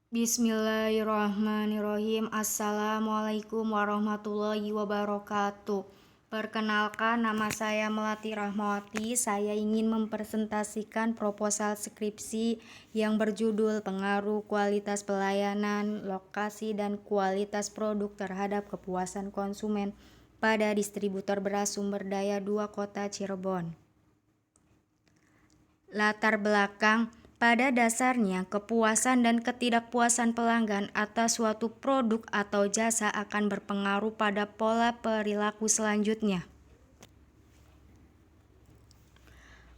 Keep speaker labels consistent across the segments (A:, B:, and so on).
A: Bismillahirrahmanirrahim. Assalamualaikum warahmatullahi wabarakatuh. Perkenalkan, nama saya Melati Rahmawati. Saya ingin mempresentasikan proposal skripsi yang berjudul Pengaruh Kualitas Pelayanan, Lokasi, dan Kualitas Produk terhadap Kepuasan Konsumen pada distributor beras sumber daya 2 Kota Cirebon. Latar belakang: pada dasarnya, kepuasan dan ketidakpuasan pelanggan atas suatu produk atau jasa akan berpengaruh pada pola perilaku selanjutnya.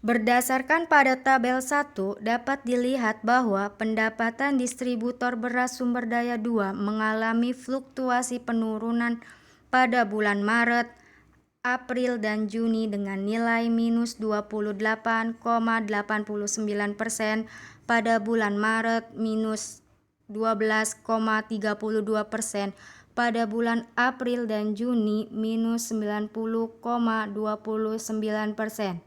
A: Berdasarkan pada tabel 1, dapat dilihat bahwa pendapatan distributor beras sumber daya 2 mengalami fluktuasi penurunan pada bulan Maret, April, dan Juni dengan nilai minus 28,89%, pada bulan Maret minus 12,32%, pada bulan April dan Juni minus 90,29%.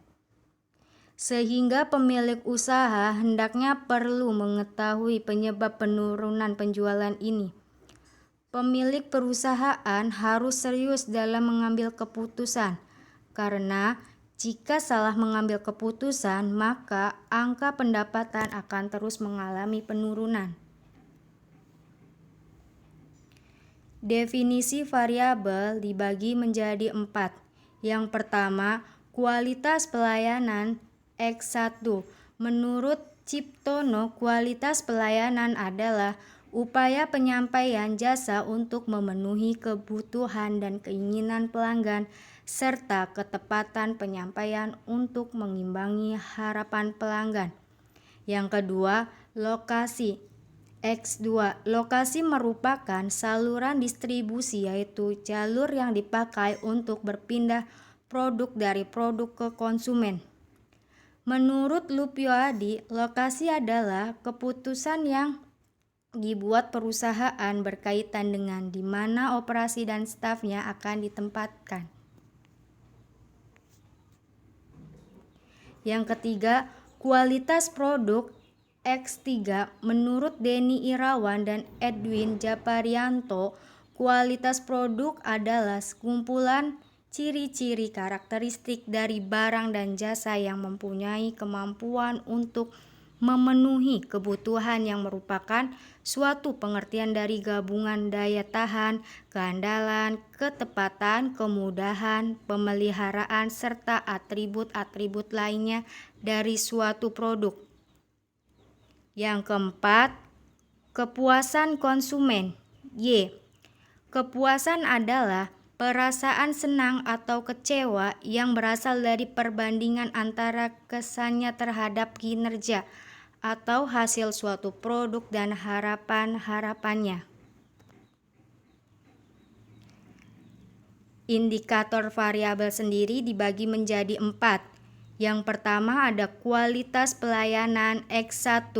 A: Sehingga pemilik usaha hendaknya perlu mengetahui penyebab penurunan penjualan ini. Pemilik perusahaan harus serius dalam mengambil keputusan, karena jika salah mengambil keputusan, maka angka pendapatan akan terus mengalami penurunan. Definisi variabel dibagi menjadi 4. Yang pertama, kualitas pelayanan X1. Menurut Ciptono, kualitas pelayanan adalah upaya penyampaian jasa untuk memenuhi kebutuhan dan keinginan pelanggan, serta ketepatan penyampaian untuk mengimbangi harapan pelanggan. Yang kedua, lokasi X2. Lokasi merupakan saluran distribusi, yaitu jalur yang dipakai untuk berpindah produk dari produk ke konsumen. Menurut Lupioadi, lokasi adalah keputusan yang dibuat perusahaan berkaitan dengan di mana operasi dan stafnya akan ditempatkan. Yang ketiga, kualitas produk X3. Menurut Denny Irawan dan Edwin Japarianto, kualitas produk adalah sekumpulan ciri-ciri karakteristik dari barang dan jasa yang mempunyai kemampuan untuk memenuhi kebutuhan, yang merupakan suatu pengertian dari gabungan daya tahan, keandalan, ketepatan, kemudahan, pemeliharaan, serta atribut-atribut lainnya dari suatu produk. Yang keempat, kepuasan konsumen. Y. Kepuasan adalah perasaan senang atau kecewa yang berasal dari perbandingan antara kesannya terhadap kinerja atau hasil suatu produk dan harapan-harapannya. Indikator variabel sendiri dibagi menjadi 4. Yang pertama ada kualitas pelayanan X1.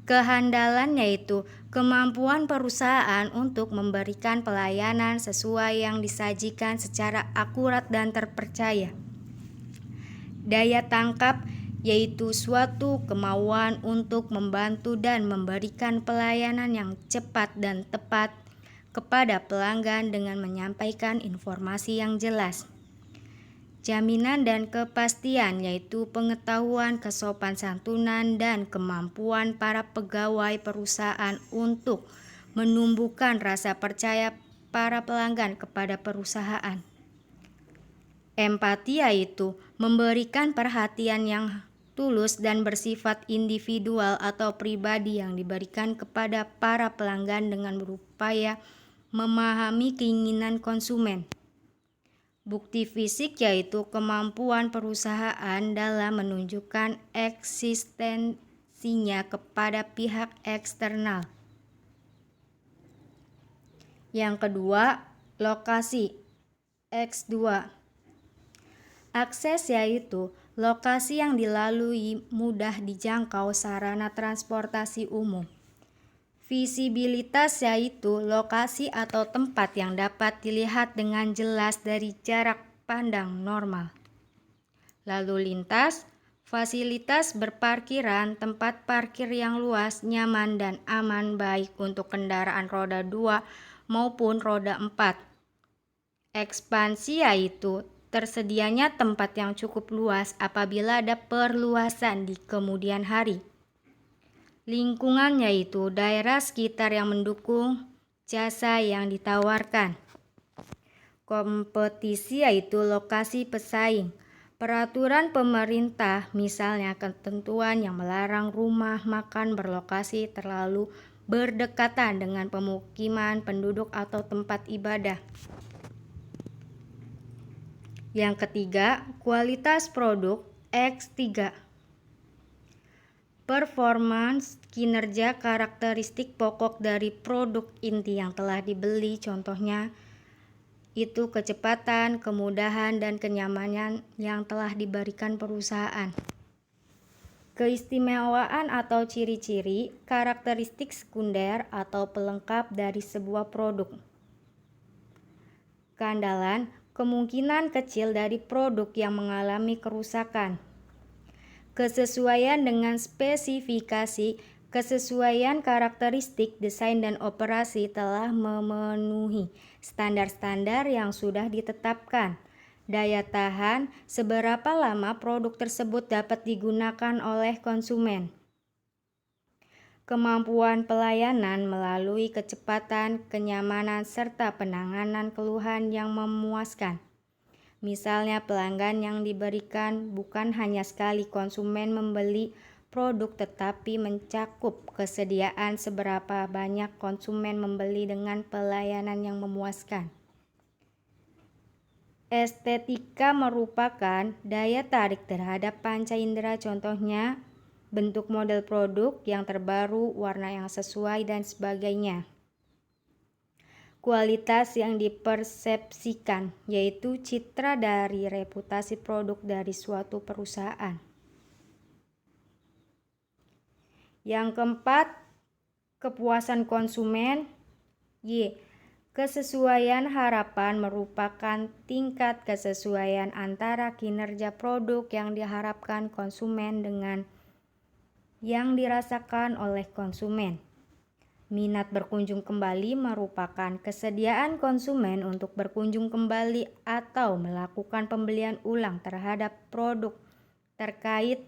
A: Kehandalan yaitu kemampuan perusahaan untuk memberikan pelayanan sesuai yang disajikan secara akurat dan terpercaya. Daya tangkap yaitu suatu kemauan untuk membantu dan memberikan pelayanan yang cepat dan tepat kepada pelanggan dengan menyampaikan informasi yang jelas. Jaminan dan kepastian yaitu pengetahuan, kesopan santunan, dan kemampuan para pegawai perusahaan untuk menumbuhkan rasa percaya para pelanggan kepada perusahaan. Empati yaitu memberikan perhatian yang tulus dan bersifat individual atau pribadi yang diberikan kepada para pelanggan dengan berupaya memahami keinginan konsumen. Bukti fisik yaitu kemampuan perusahaan dalam menunjukkan eksistensinya kepada pihak eksternal. Yang kedua, lokasi X2. Akses yaitu lokasi yang dilalui mudah dijangkau sarana transportasi umum. Visibilitas yaitu lokasi atau tempat yang dapat dilihat dengan jelas dari jarak pandang normal. Lalu lintas, Fasilitas berparkiran, tempat parkir yang luas, nyaman, dan aman baik untuk kendaraan roda 2 maupun roda 4. Ekspansi yaitu tersedianya tempat yang cukup luas apabila ada perluasan di kemudian hari. Lingkungan yaitu daerah sekitar yang mendukung jasa yang ditawarkan. Kompetisi yaitu lokasi pesaing. Peraturan pemerintah, misalnya ketentuan yang melarang rumah makan berlokasi terlalu berdekatan dengan pemukiman penduduk atau tempat ibadah. Yang ketiga, kualitas produk. X3. Performance, kinerja, karakteristik pokok dari produk inti yang telah dibeli, contohnya itu kecepatan, kemudahan, dan kenyamanan yang telah diberikan perusahaan. Keistimewaan atau ciri-ciri, karakteristik sekunder atau pelengkap dari sebuah produk. Keandalan, kemungkinan kecil dari produk yang mengalami kerusakan. Kesesuaian dengan spesifikasi, kesesuaian karakteristik, desain, dan operasi telah memenuhi standar-standar yang sudah ditetapkan. Daya tahan, seberapa lama produk tersebut dapat digunakan oleh konsumen. Kemampuan pelayanan melalui kecepatan, kenyamanan, serta penanganan keluhan yang memuaskan. Misalnya pelanggan yang diberikan bukan hanya sekali konsumen membeli produk tetapi mencakup kesediaan seberapa banyak konsumen membeli dengan pelayanan yang memuaskan. Estetika merupakan daya tarik terhadap panca indera, contohnya bentuk model produk yang terbaru, warna yang sesuai, dan sebagainya. Kualitas yang dipersepsikan, yaitu citra dari reputasi produk dari suatu perusahaan. Yang keempat, kepuasan konsumen. Y. Kesesuaian harapan merupakan tingkat kesesuaian antara kinerja produk yang diharapkan konsumen dengan yang dirasakan oleh konsumen. Minat berkunjung kembali merupakan kesediaan konsumen untuk berkunjung kembali atau melakukan pembelian ulang terhadap produk terkait.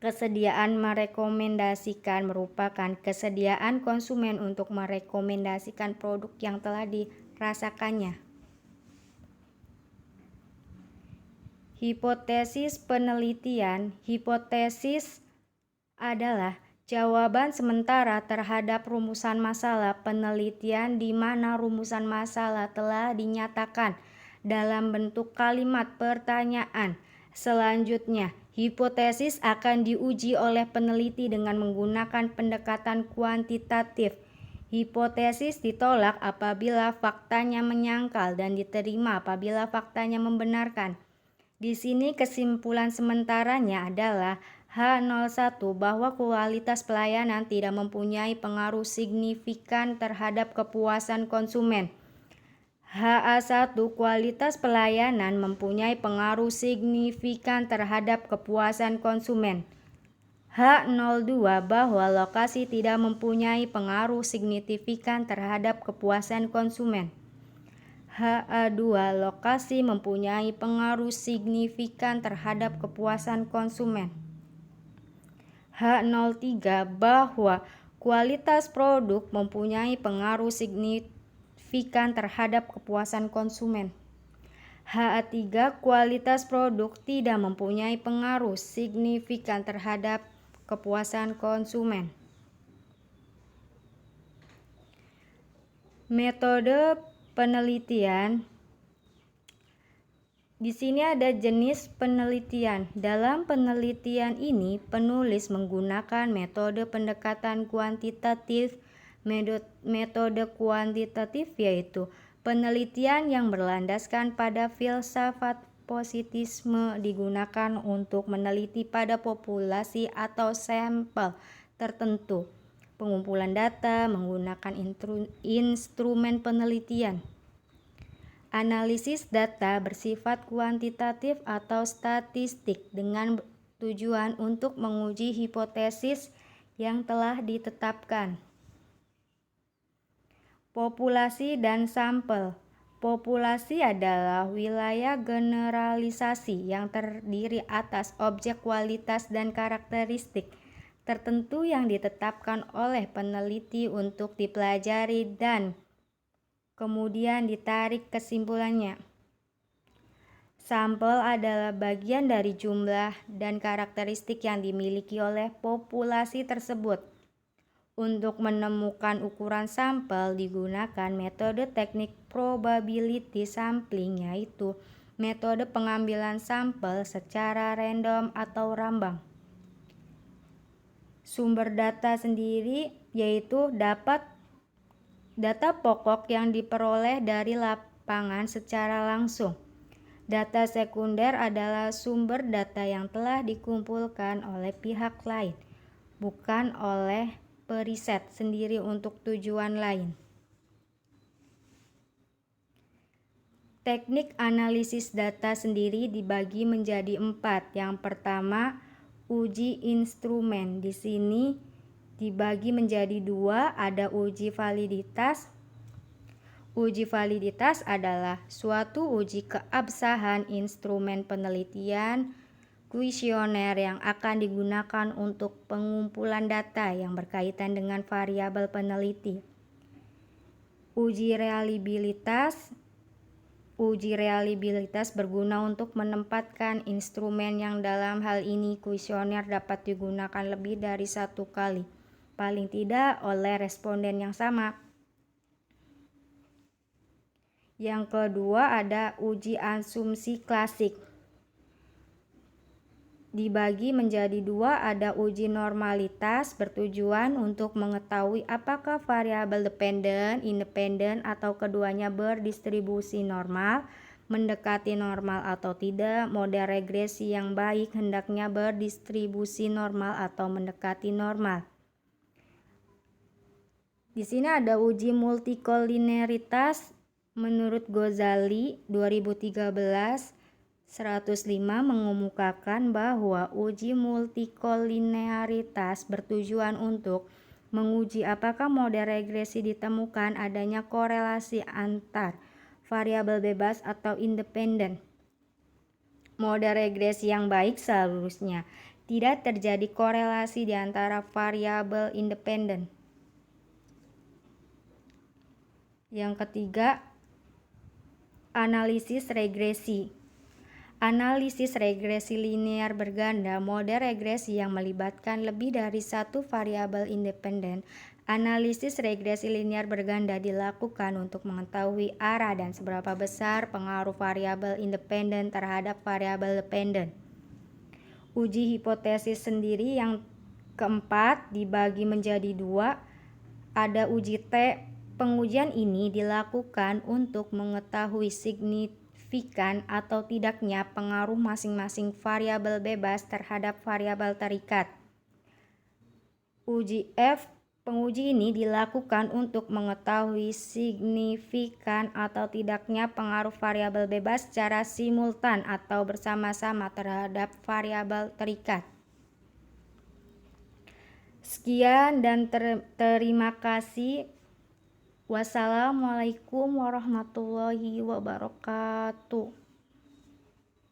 A: Kesediaan merekomendasikan merupakan kesediaan konsumen untuk merekomendasikan produk yang telah dirasakannya. Hipotesis penelitian. Hipotesis adalah jawaban sementara terhadap rumusan masalah penelitian di mana rumusan masalah telah dinyatakan dalam bentuk kalimat pertanyaan. Selanjutnya, hipotesis akan diuji oleh peneliti dengan menggunakan pendekatan kuantitatif. Hipotesis ditolak apabila faktanya menyangkal dan diterima apabila faktanya membenarkan. Di sini kesimpulan sementaranya adalah H01 bahwa kualitas pelayanan tidak mempunyai pengaruh signifikan terhadap kepuasan konsumen. HA1 kualitas pelayanan mempunyai pengaruh signifikan terhadap kepuasan konsumen. H02 bahwa lokasi tidak mempunyai pengaruh signifikan terhadap kepuasan konsumen. HA2 lokasi mempunyai pengaruh signifikan terhadap kepuasan konsumen. H03 bahwa kualitas produk mempunyai pengaruh signifikan terhadap kepuasan konsumen. H3 kualitas produk tidak mempunyai pengaruh signifikan terhadap kepuasan konsumen. Metode penelitian. Di sini ada jenis penelitian. Dalam penelitian ini, penulis menggunakan metode pendekatan kuantitatif. Metode kuantitatif yaitu penelitian yang berlandaskan pada filsafat positisme digunakan untuk meneliti pada populasi atau sampel tertentu. Pengumpulan data menggunakan instrumen penelitian. Analisis data bersifat kuantitatif atau statistik dengan tujuan untuk menguji hipotesis yang telah ditetapkan. Populasi dan sampel. Populasi adalah wilayah generalisasi yang terdiri atas objek kualitas dan karakteristik tertentu yang ditetapkan oleh peneliti untuk dipelajari dan kemudian ditarik kesimpulannya. Sampel adalah bagian dari jumlah dan karakteristik yang dimiliki oleh populasi tersebut. Untuk menemukan ukuran sampel digunakan metode teknik probability sampling, yaitu metode pengambilan sampel secara random atau rambang. Sumber data sendiri yaitu data pokok yang diperoleh dari lapangan secara langsung. Data sekunder adalah sumber data yang telah dikumpulkan oleh pihak lain, bukan oleh periset sendiri untuk tujuan lain. Teknik analisis data sendiri dibagi menjadi 4. Yang pertama, uji instrumen. Di sini dibagi menjadi 2, ada uji validitas. Uji validitas adalah suatu uji keabsahan instrumen penelitian kuesioner yang akan digunakan untuk pengumpulan data yang berkaitan dengan variabel peneliti. Uji reliabilitas. Uji reliabilitas berguna untuk menempatkan instrumen yang dalam hal ini kuesioner dapat digunakan lebih dari 1 kali, paling tidak oleh responden yang sama. Yang kedua ada uji asumsi klasik. Dibagi menjadi 2, ada uji normalitas bertujuan untuk mengetahui apakah variabel dependen, independen, atau keduanya berdistribusi normal, mendekati normal atau tidak. Model regresi yang baik hendaknya berdistribusi normal atau mendekati normal. Di sini ada uji multikolineritas. Menurut Ghazali 2013 105 mengemukakan bahwa uji multikolineritas bertujuan untuk menguji apakah model regresi ditemukan adanya korelasi antar variabel bebas atau independen. Model regresi yang baik seharusnya tidak terjadi korelasi di antara variabel independen. Yang ketiga, analisis regresi. Analisis regresi linear berganda, model regresi yang melibatkan lebih dari satu variabel independen. Analisis regresi linear berganda dilakukan untuk mengetahui arah dan seberapa besar pengaruh variabel independen terhadap variabel dependen. Uji hipotesis sendiri yang keempat dibagi menjadi 2, ada uji T. Pengujian ini dilakukan untuk mengetahui signifikan atau tidaknya pengaruh masing-masing variabel bebas terhadap variabel terikat. Uji F. Penguji ini dilakukan untuk mengetahui signifikan atau tidaknya pengaruh variabel bebas secara simultan atau bersama-sama terhadap variabel terikat. Sekian dan terima kasih. Wassalamualaikum warahmatullahi wabarakatuh.